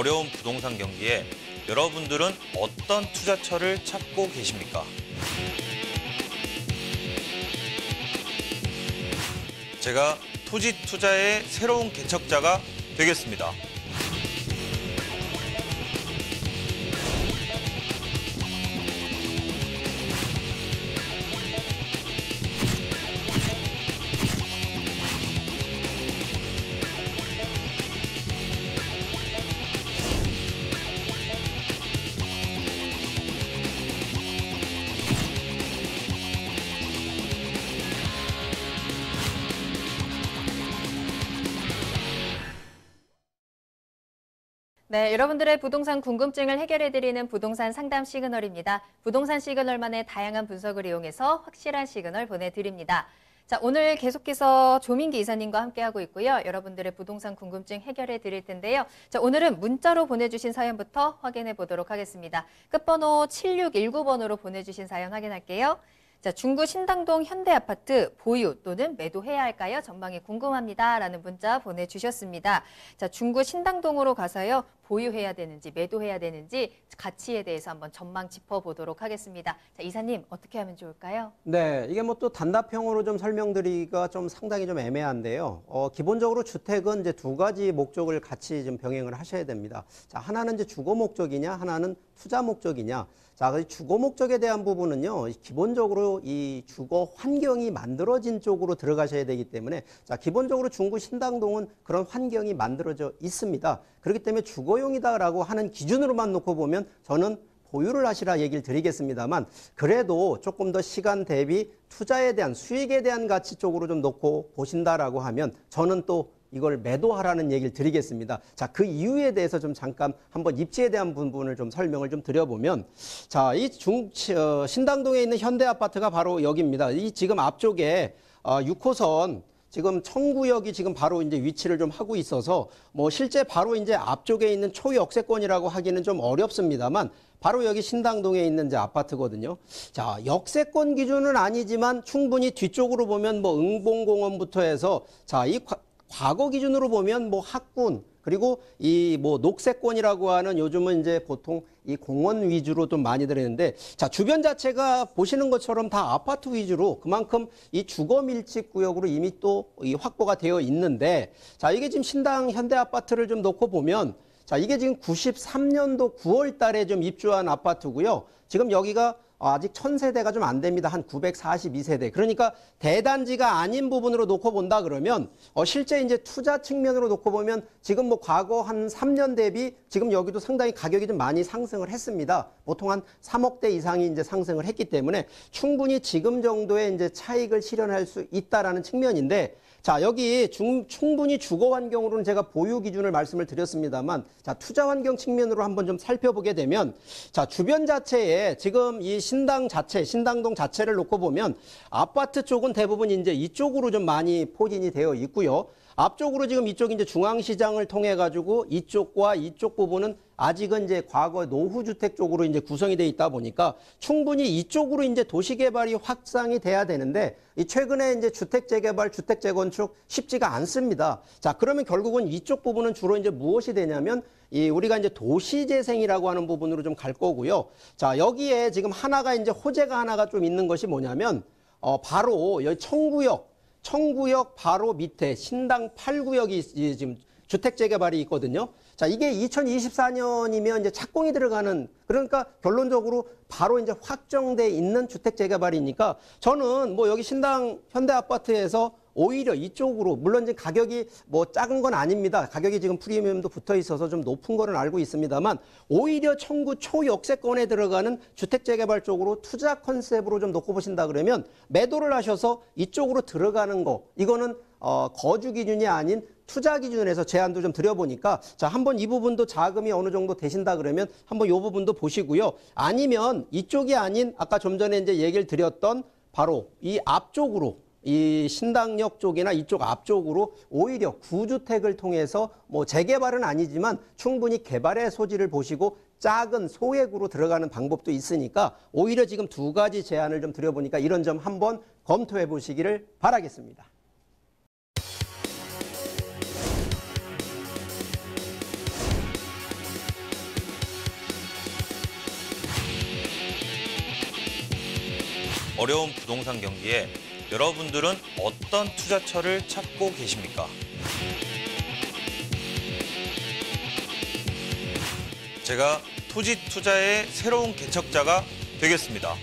어려운 부동산 경기에 여러분들은 어떤 투자처를 찾고 계십니까? 제가 토지 투자의 새로운 개척자가 되겠습니다. 네, 여러분들의 부동산 궁금증을 해결해드리는 부동산 상담 시그널입니다. 부동산 시그널만의 다양한 분석을 이용해서 확실한 시그널 보내드립니다. 자, 오늘 계속해서 조민기 이사님과 함께하고 있고요. 여러분들의 부동산 궁금증 해결해 드릴 텐데요. 자, 오늘은 문자로 보내주신 사연부터 확인해 보도록 하겠습니다. 끝번호 7619번으로 보내주신 사연 확인할게요. 자, 중구 신당동 현대아파트 보유 또는 매도해야 할까요? 전망이 궁금합니다. 라는 문자 보내주셨습니다. 자, 중구 신당동으로 가서요. 보유해야 되는지 매도해야 되는지 가치에 대해서 한번 전망 짚어보도록 하겠습니다. 자, 이사님 어떻게 하면 좋을까요? 네, 이게 뭐 또 단답형으로 좀 설명드리기가 좀 상당히 좀 애매한데요. 기본적으로 주택은 이제 두 가지 목적을 같이 좀 병행을 하셔야 됩니다. 자, 하나는 이제 주거 목적이냐, 하나는 투자 목적이냐. 자, 주거 목적에 대한 부분은요, 기본적으로 이 주거 환경이 만들어진 쪽으로 들어가셔야 되기 때문에, 자, 기본적으로 중구 신당동은 그런 환경이 만들어져 있습니다. 그렇기 때문에 주거용이다라고 하는 기준으로만 놓고 보면 저는 보유를 하시라 얘기를 드리겠습니다만, 그래도 조금 더 시간 대비 투자에 대한 수익에 대한 가치 쪽으로 좀 놓고 보신다라고 하면 저는 또 이걸 매도하라는 얘기를 드리겠습니다. 자, 그 이유에 대해서 좀 잠깐 한번 입지에 대한 부분을 좀 설명을 좀 드려보면, 자, 이 신당동에 있는 현대아파트가 바로 여기입니다. 이 지금 앞쪽에 6호선 지금 청구역이 지금 바로 이제 위치를 좀 하고 있어서 뭐 실제 바로 이제 앞쪽에 있는 초역세권이라고 하기는 좀 어렵습니다만 바로 여기 신당동에 있는 이제 아파트거든요. 자, 역세권 기준은 아니지만 충분히 뒤쪽으로 보면 뭐 응봉공원부터 해서 자, 이 과거 기준으로 보면 뭐 학군 그리고 이 뭐 녹색권이라고 하는 요즘은 이제 보통 이 공원 위주로 좀 많이 들어있는데 자, 주변 자체가 보시는 것처럼 다 아파트 위주로 그만큼 이 주거 밀집 구역으로 이미 또 이 확보가 되어 있는데 자, 이게 지금 신당 현대 아파트를 좀 놓고 보면 자, 이게 지금 93년도 9월 달에 좀 입주한 아파트고요. 지금 여기가 아직 1000세대가 좀 안 됩니다. 한 942세대. 그러니까 대단지가 아닌 부분으로 놓고 본다 그러면 실제 이제 투자 측면으로 놓고 보면 지금 뭐 과거 한 3년 대비 지금 여기도 상당히 가격이 좀 많이 상승을 했습니다. 보통 한 3억대 이상이 이제 상승을 했기 때문에 충분히 지금 정도의 이제 차익을 실현할 수 있다라는 측면인데 자, 여기 충분히 주거 환경으로는 제가 보유 기준을 말씀을 드렸습니다만 자, 투자 환경 측면으로 한번 좀 살펴보게 되면 자, 주변 자체에 지금 이 신당동 자체를 놓고 보면 아파트 쪽은 대부분 이제 이쪽으로 좀 많이 포진이 되어 있고요. 앞쪽으로 지금 이쪽 이제 중앙시장을 통해 가지고 이쪽과 이쪽 부분은 아직은 이제 과거 노후주택 쪽으로 이제 구성이 돼 있다 보니까 충분히 이쪽으로 이제 도시개발이 확장이 돼야 되는데 이 최근에 이제 주택 재개발, 주택 재건축 쉽지가 않습니다. 자, 그러면 결국은 이쪽 부분은 주로 이제 무엇이 되냐면 우리가 이제 도시재생이라고 하는 부분으로 좀 갈 거고요. 자, 여기에 지금 하나가 이제 호재가 하나가 좀 있는 것이 뭐냐면 바로 여기 청구역 바로 밑에 신당 8구역이 지금 주택 재개발이 있거든요. 자, 이게 2024년이면 이제 착공이 들어가는 그러니까 결론적으로 바로 이제 확정돼 있는 주택 재개발이니까 저는 뭐 여기 신당 현대 아파트에서 오히려 이쪽으로 물론 지금 가격이 뭐 작은 건 아닙니다. 가격이 지금 프리미엄도 붙어 있어서 좀 높은 거는 알고 있습니다만 오히려 청구 초역세권에 들어가는 주택 재개발 쪽으로 투자 컨셉으로 좀 놓고 보신다 그러면 매도를 하셔서 이쪽으로 들어가는 거 이거는 거주 기준이 아닌 투자 기준에서 제안도 좀 드려보니까 자, 한번 이 부분도 자금이 어느 정도 되신다 그러면 한번 이 부분도 보시고요. 아니면 이쪽이 아닌 아까 좀 전에 이제 얘기를 드렸던 바로 이 앞쪽으로 이 신당역 쪽이나 이쪽 앞쪽으로 오히려 구주택을 통해서 뭐 재개발은 아니지만 충분히 개발의 소지를 보시고 작은 소액으로 들어가는 방법도 있으니까 오히려 지금 두 가지 제안을 좀 드려보니까 이런 점 한번 검토해 보시기를 바라겠습니다. 어려운 부동산 경기에 여러분들은 어떤 투자처를 찾고 계십니까? 제가 토지 투자의 새로운 개척자가 되겠습니다.